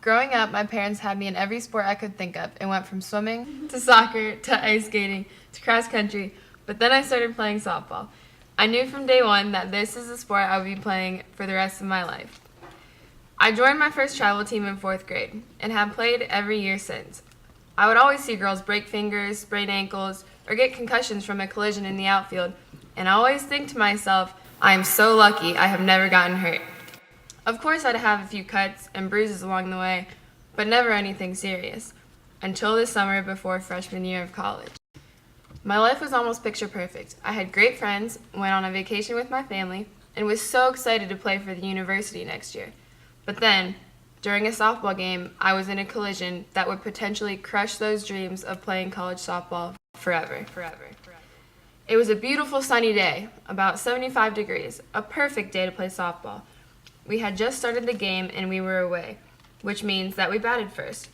Growing up, my parents had me in every sport I could think of and went from swimming to soccer to ice skating to cross country, but then I started playing softball. I knew from day one that this is a sport I would be playing for the rest of my life. I joined my first travel team in 4th grade and have played every year since. I would always see girls break fingers, sprain ankles, or get concussions from a collision in the outfield, and I always think to myself, I am so lucky I have never gotten hurt. Of course, I'd have a few cuts and bruises along the way, but never anything serious, until this summer before freshman year of college. My life was almost picture perfect. I had great friends, went on a vacation with my family, and was so excited to play for the university next year. But then, during a softball game, I was in a collision that would potentially crush those dreams of playing college softball forever. It was a beautiful sunny day, about 75 degrees, a perfect day to play softball. We had just started the game and we were away, which means that we batted first.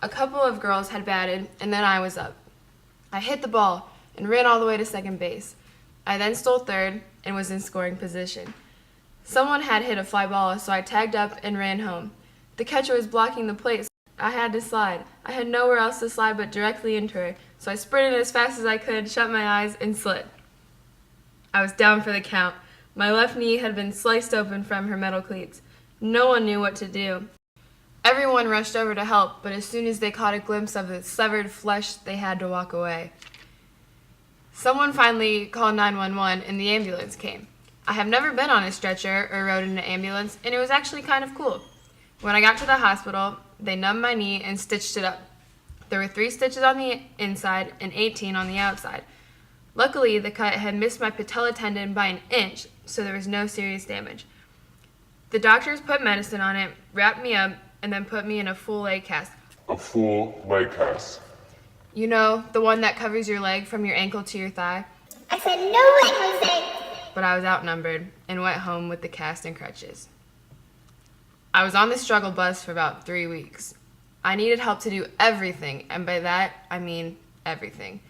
A couple of girls had batted and then I was up. I hit the ball and ran all the way to second base. I then stole third and was in scoring position. Someone had hit a fly ball, so I tagged up and ran home. The catcher was blocking the plate, so I had to slide. I had nowhere else to slide but directly into her, so I sprinted as fast as I could, shut my eyes, and slid. I was down for the count. My left knee had been sliced open from her metal cleats. No one knew what to do. Everyone rushed over to help, but as soon as they caught a glimpse of the severed flesh, they had to walk away. Someone finally called 911 and the ambulance came. I have never been on a stretcher or rode in an ambulance, and it was actually kind of cool. When I got to the hospital, they numbed my knee and stitched it up. There were 3 stitches on the inside and 18 on the outside. Luckily, the cut had missed my patella tendon by an inch, so there was no serious damage. The doctors put medicine on it, wrapped me up, and then put me in a full leg cast. A full leg cast. You know, the one that covers your leg from your ankle to your thigh? I said, no way, Jose! But I was outnumbered and went home with the cast and crutches. I was on the struggle bus for about 3 weeks. I needed help to do everything, and by that, I mean everything.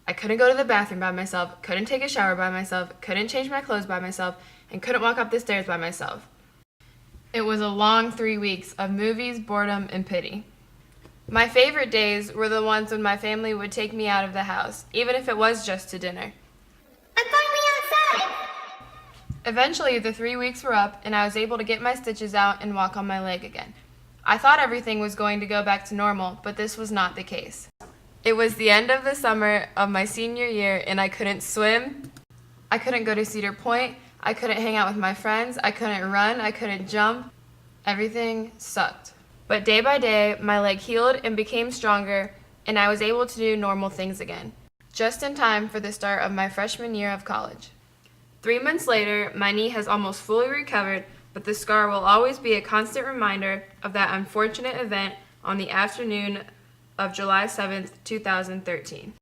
I couldn't go to the bathroom by myself, couldn't take a shower by myself, couldn't change my clothes by myself, and couldn't walk up the stairs by myself. It was a long 3 weeks of movies, boredom, and pity. My favorite days were the ones when my family would take me out of the house, even if it was just to dinner. I'm finally outside! Eventually, the 3 weeks were up, and I was able to get my stitches out and walk on my leg again. I thought everything was going to go back to normal, but this was not the case. It was the end of the summer of my senior year, and I couldn't swim, I couldn't go to Cedar Point, I couldn't hang out with my friends, I couldn't run, I couldn't jump. Everything sucked. But day by day, my leg healed and became stronger, and I was able to do normal things again, just in time for the start of my freshman year of college. 3 months later, my knee has almost fully recovered, but the scar will always be a constant reminder of that unfortunate event on the afternoon of July 7th, 2013.